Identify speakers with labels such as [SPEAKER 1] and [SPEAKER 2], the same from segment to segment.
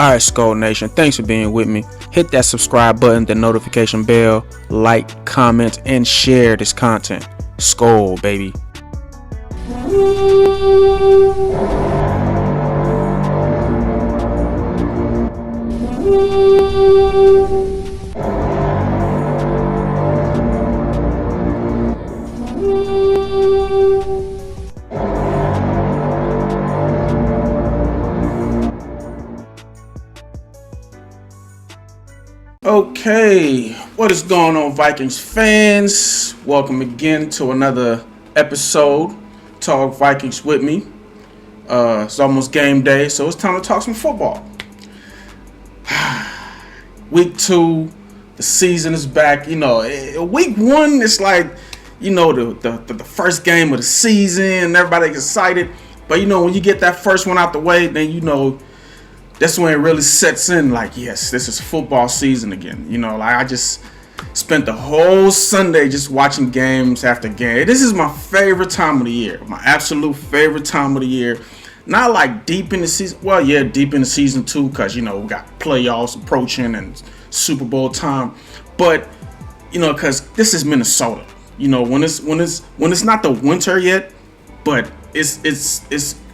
[SPEAKER 1] Alright, Skull Nation, thanks for being with me. Hit that subscribe button, the notification bell, like, comment, and share this content. Skull, baby. Okay, what is going on, Vikings fans? Welcome again to another episode. Talk Vikings with me. It's almost game day, so it's time to talk some football. Week 2, the season is back. Week 1 it's like, the first game of the season. Everybody's excited, but when you get that first one out the way, then that's when it really sets in. Like, yes, this is football season again. I just spent the whole Sunday just watching games after game. This is my favorite time of the year. My absolute favorite time of the year. Not like deep in the season. Well, yeah, deep in the season too, because, we got playoffs approaching and Super Bowl time. But, because this is Minnesota. When it's not the winter yet, but it's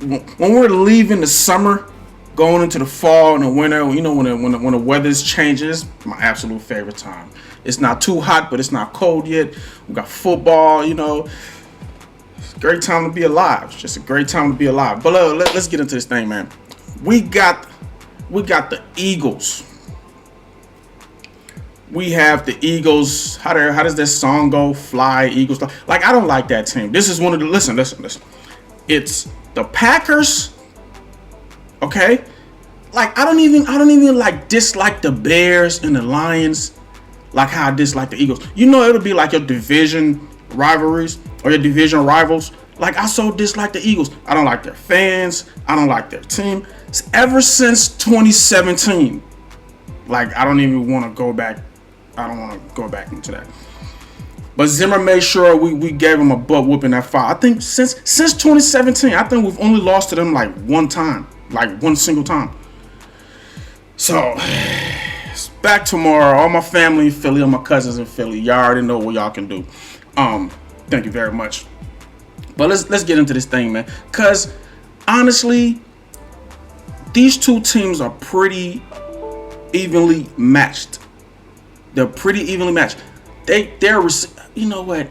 [SPEAKER 1] when we're leaving the summer, going into the fall and the winter, when the weather changes, my absolute favorite time. It's not too hot, but it's not cold yet. We got football, It's a great time to be alive. It's just a great time to be alive. But let's get into this thing, man. We got the Eagles. We have the Eagles. How does this song go? Fly, Eagles. Like, I don't like that team. This is one of the listen. It's the Packers. Okay, like I don't even like dislike the Bears and the Lions like how I dislike the Eagles. It'll be like your division rivalries or your division rivals. Like, I so dislike the Eagles. I don't like their fans. I don't like their team. Ever since 2017, like I don't even want to go back. I don't want to go back into that. But Zimmer made sure we gave him a butt whooping at 5. I think since 2017, I think we've only lost to them like one time. Like one single time. So, it's back tomorrow. All my family in Philly, all my cousins in Philly. Y'all already know what y'all can do. Thank you very much. But let's get into this thing, man. Cause honestly, these two teams are pretty evenly matched. They're pretty evenly matched. They're you know what?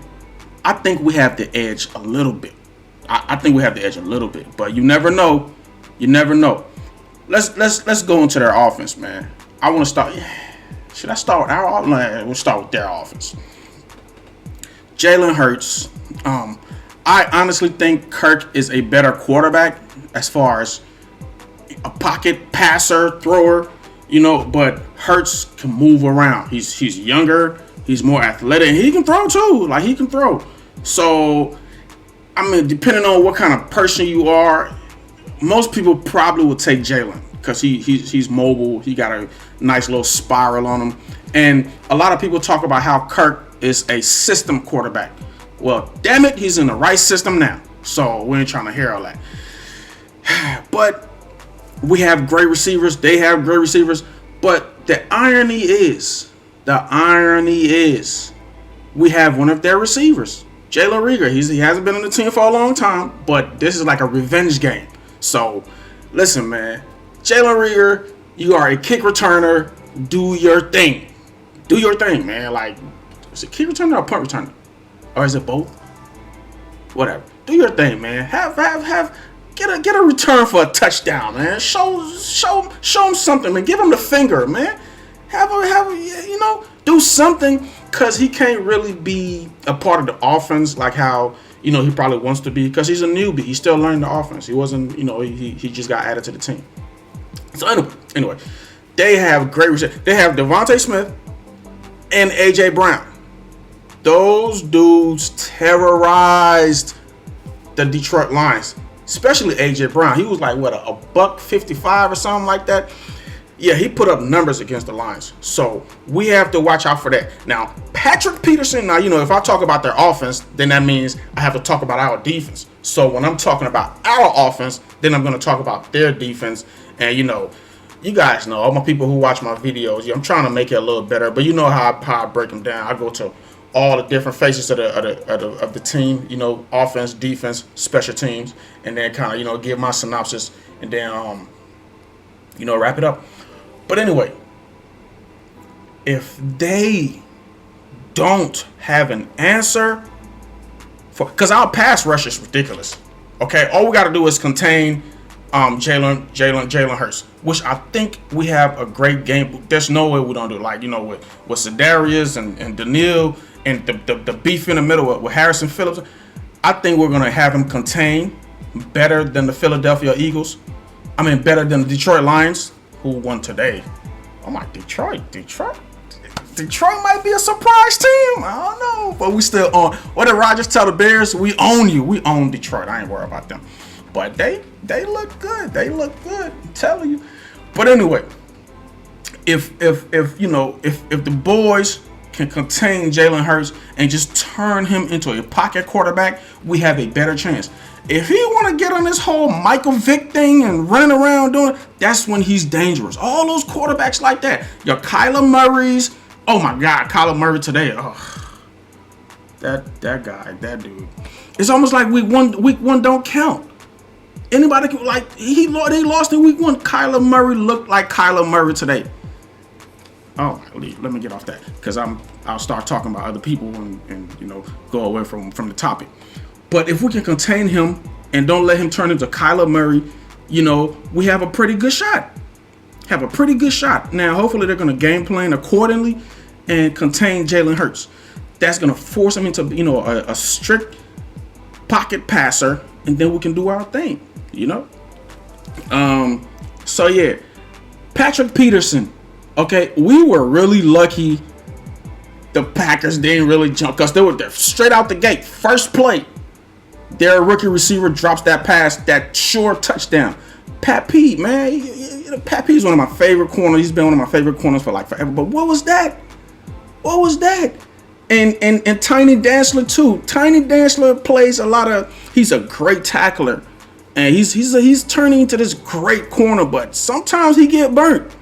[SPEAKER 1] I think we have the edge a little bit. I think we have the edge a little bit, but you never know. You never know. Let's go into their offense, man. I want to start. Should I start with our offense? We'll start with their offense. Jalen Hurts. I honestly think Kirk is a better quarterback as far as a pocket passer, thrower. But Hurts can move around. He's younger. He's more athletic. He can throw too. Like, he can throw. So, I mean, depending on what kind of person you are, most people probably will take Jalen because he's mobile. He got a nice little spiral on him. And a lot of people talk about how Kirk is a system quarterback. Well, damn it, he's in the right system now. So we ain't trying to hear all that. But we have great receivers. They have great receivers. But the irony is we have one of their receivers, Jalen Reagor. He hasn't been on the team for a long time, but this is like a revenge game. So, listen, man. Jalen Reagor, you are a kick returner. Do your thing. Do your thing, man. Like, is it kick returner or punt returner? Or is it both? Whatever. Do your thing, man. Get a return for a touchdown, man. Show him something, man. Give him the finger, man. Do something, because he can't really be a part of the offense like how he probably wants to be, because he's a newbie. He's still learning the offense. He wasn't, he just got added to the team. So anyway, they have great receivers. They have Devontae Smith and AJ Brown. Those dudes terrorized the Detroit Lions, especially AJ Brown. He was like, what, a $155 or something like that. Yeah, he put up numbers against the Lions. So we have to watch out for that. Now, Patrick Peterson, if I talk about their offense, then that means I have to talk about our defense. So when I'm talking about our offense, then I'm going to talk about their defense. And, You guys know, all my people who watch my videos, yeah, I'm trying to make it a little better, but you know how I break them down. I go to all the different faces of the team, offense, defense, special teams, and then kind of, give my synopsis and then, wrap it up. But anyway, if they don't have an answer because our pass rush is ridiculous. Okay, all we got to do is contain Jalen Hurts, which I think we have a great game. There's no way we don't do it. Like, with Sedarius and Daniil and the beef in the middle with Harrison Phillips. I think we're going to have him contained better than the Philadelphia Eagles. I mean, better than the Detroit Lions, who won today. Oh my, Detroit might be a surprise team. I don't know, but we still on. What did Rodgers tell the Bears? We own you. We own Detroit. I ain't worried about them. But they look good. They look good. I'm telling you. But anyway, if the boys can contain Jalen Hurts and just turn him into a pocket quarterback, we have a better chance. If he want to get on this whole Michael Vick thing and running around doing it, that's when he's dangerous. All those quarterbacks like that. Your Kyler Murrays. Oh my God, Kyler Murray today. Oh, that guy, that dude. It's almost like week one don't count. Anybody can, like, they lost in week one. Kyler Murray looked like Kyler Murray today. Oh, let me get off that because I'll start talking about other people and go away from the topic. But if we can contain him and don't let him turn into Kyler Murray, we have a pretty good shot. Now, hopefully they're going to game plan accordingly and contain Jalen Hurts. That's going to force him into, a strict pocket passer, and then we can do our thing, So, yeah, Patrick Peterson. Okay, we were really lucky the Packers didn't really jump because they were there straight out the gate. First play, their rookie receiver drops that pass, that sure touchdown. Pat Pete, man, Pat Pete is one of my favorite corners. He's been one of my favorite corners for like forever. But what was that? And Tiny Dantzler too. Tiny Dantzler plays a lot of. He's a great tackler, and he's turning into this great corner. But sometimes he get burnt.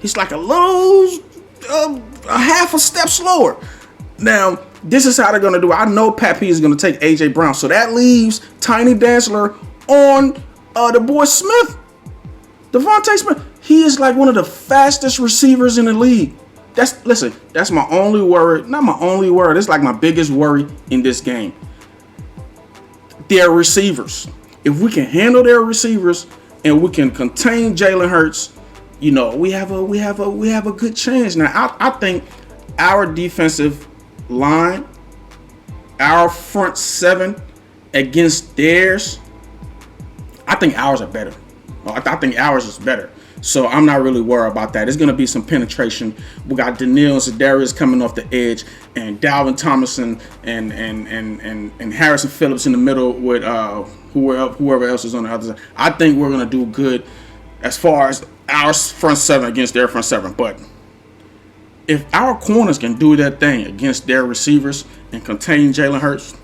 [SPEAKER 1] He's like a half a step slower. Now, this is how they're going to do it. I know Pat Pete is going to take A.J. Brown. So that leaves Tiny Dantzler on the boy Smith. Devontae Smith. He is like one of the fastest receivers in the league. That's my only worry. Not my only worry. It's like my biggest worry in this game. Their receivers. If we can handle their receivers and we can contain Jalen Hurts, we have a good chance. Now, I think our defensive line, our front seven against theirs, I think ours are better. I think ours is better. So I'm not really worried about that. It's going to be some penetration. We got Daniil and Sedarius coming off the edge, and Dalvin Tomlinson and Harrison Phillips in the middle with whoever else is on the other side. I think we're going to do good as far as our front seven against their front seven. But if our corners can do that thing against their receivers and contain Jalen Hurts,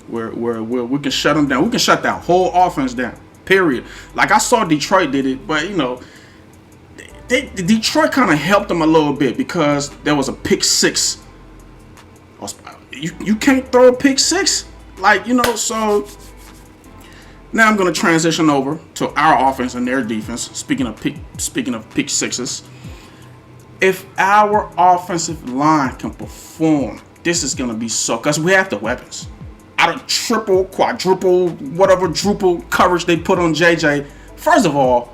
[SPEAKER 1] we can shut them down. We can shut that whole offense down. Period. Like I saw Detroit did it, but Detroit kind of helped them a little bit because there was a pick six. You can't throw a pick six, So now I'm going to transition over to our offense and their defense. Speaking of pick sixes, if our offensive line can perform, this is going to be so, because we have the weapons. Out of triple, quadruple, whatever druple coverage they put on JJ. First of all,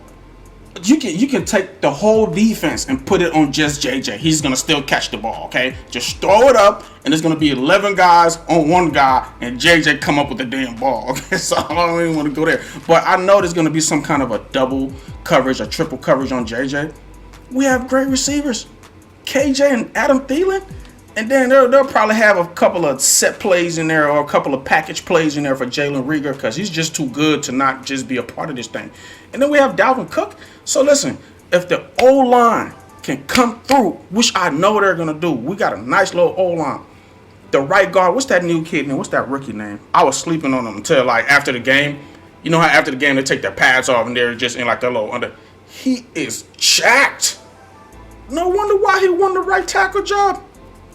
[SPEAKER 1] you can take the whole defense and put it on just JJ. He's gonna still catch the ball, okay? Just throw it up, and there's gonna be 11 guys on one guy, and JJ come up with the damn ball, okay? So I don't even want to go there. But I know there's gonna be some kind of a double coverage, a triple coverage on JJ. We have great receivers, KJ and Adam Thielen. And then they'll probably have a couple of set plays in there or a couple of package plays in there for Jalen Reagor because he's just too good to not just be a part of this thing. And then we have Dalvin Cook. So listen, if the O-line can come through, which I know they're going to do, we got a nice little O-line. The right guard, what's that new kid name? What's that rookie name? I was sleeping on him until after the game. You know how after the game they take their pads off and they're just in like their little under. He is jacked. No wonder why he won the right tackle job.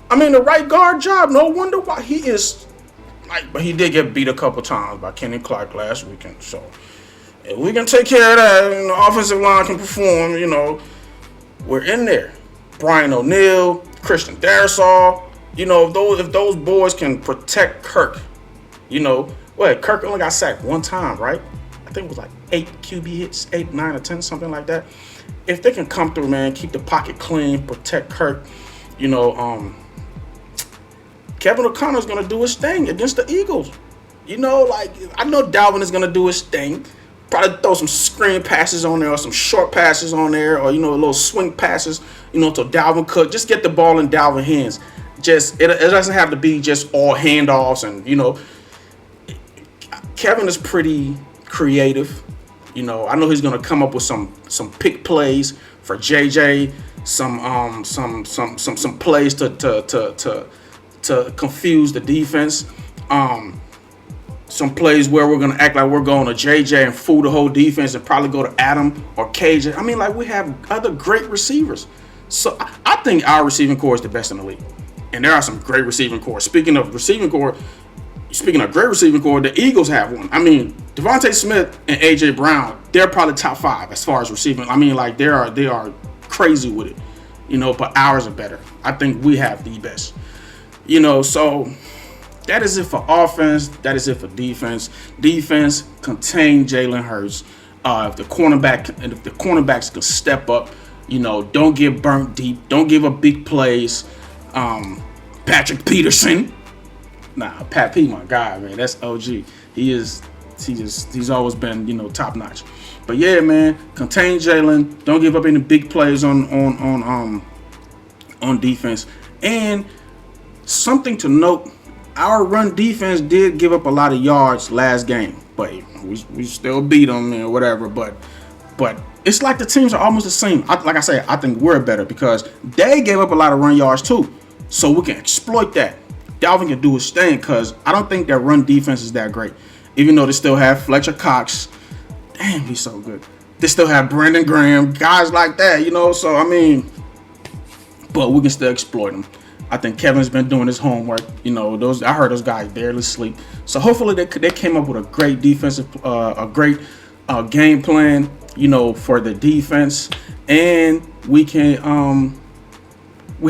[SPEAKER 1] I mean, the right guard job. No wonder why he is. Like, but he did get beat a couple times by Kenny Clark last weekend. So if we can take care of that, and the offensive line can perform, we're in there. Brian O'Neill, Christian Darrisaw, if those boys can protect Kirk, Kirk only got sacked one time, right? I think it was like 8 QB hits, 8, 9, or 10, something like that. If they can come through, man, keep the pocket clean, protect Kirk, Kevin O'Connor's going to do his thing against the Eagles. I know Dalvin is going to do his thing. Probably throw some screen passes on there or some short passes on there or, little swing passes, to Dalvin Cook. Just get the ball in Dalvin hands. It doesn't have to be just all handoffs and, Kevin is pretty creative. I know he's going to come up with some pick plays for JJ, some plays to confuse the defense. Some plays where we're going to act like we're going to JJ and fool the whole defense and probably go to Adam or KJ. I mean, we have other great receivers. So I think our receiving core is the best in the league. And there are some great receiving core. Speaking of great receiving core, the Eagles have one. I mean, Devontae Smith and A.J. Brown, they're probably top 5 as far as receiving. I mean, they are crazy with it, but ours are better. I think we have the best. So that is it for offense. That is it for defense. Defense, contain Jalen Hurts. If the cornerbacks can step up, don't get burnt deep. Don't give up big plays. Patrick Peterson. Pat P, my guy, man. That's OG. He's always been, top notch. But yeah, man, contain Jalen. Don't give up any big plays on defense. And something to note, our run defense did give up a lot of yards last game, but we still beat them and whatever. But it's like the teams are almost the same. Like I said, I think we're better because they gave up a lot of run yards too, so we can exploit that. Dalvin can do his thing because I don't think their run defense is that great, even though they still have Fletcher Cox. Damn, he's so good. They still have Brandon Graham, guys like that, So I mean, but we can still exploit them. I think Kevin's been doing his homework. I heard those guys barely sleep. So hopefully they came up with a great defensive, a great game plan, for the defense, and we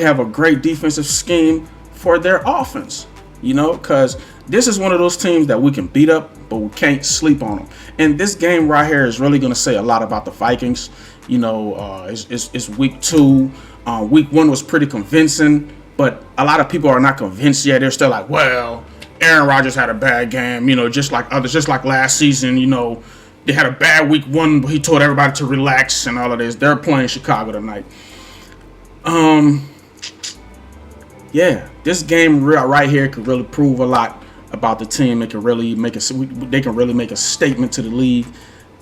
[SPEAKER 1] have a great defensive scheme for their offense. Because this is one of those teams that we can beat up, but we can't sleep on them. And this game right here is really going to say a lot about the Vikings. It's week 2. Week 1 was pretty convincing. But a lot of people are not convinced yet. They're still like, well, Aaron Rodgers had a bad game, just like others, just like last season, they had a bad week 1, but he told everybody to relax and all of this. They're playing Chicago tonight. Yeah, this game right here could really prove a lot about the team. They can really make a statement to the league,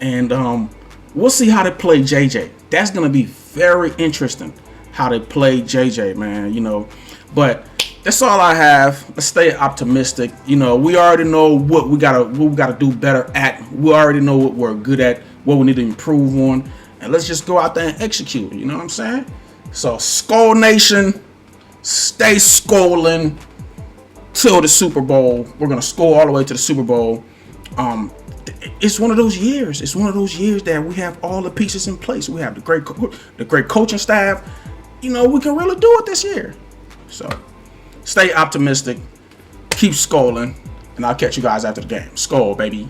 [SPEAKER 1] and we'll see how they play JJ. That's gonna be very interesting. How they play JJ, man, But that's all I have. Let's stay optimistic. We already know what we gotta do better at. We already know what we're good at, what we need to improve on, and let's just go out there and execute. You know what I'm saying? So, Skull Nation, stay scoling till the Super Bowl. We're gonna score all the way to the Super Bowl. It's one of those years. It's one of those years that we have all the pieces in place. We have the great coaching staff. We can really do it this year. So, stay optimistic, keep scoling, and I'll catch you guys after the game. Skol, baby.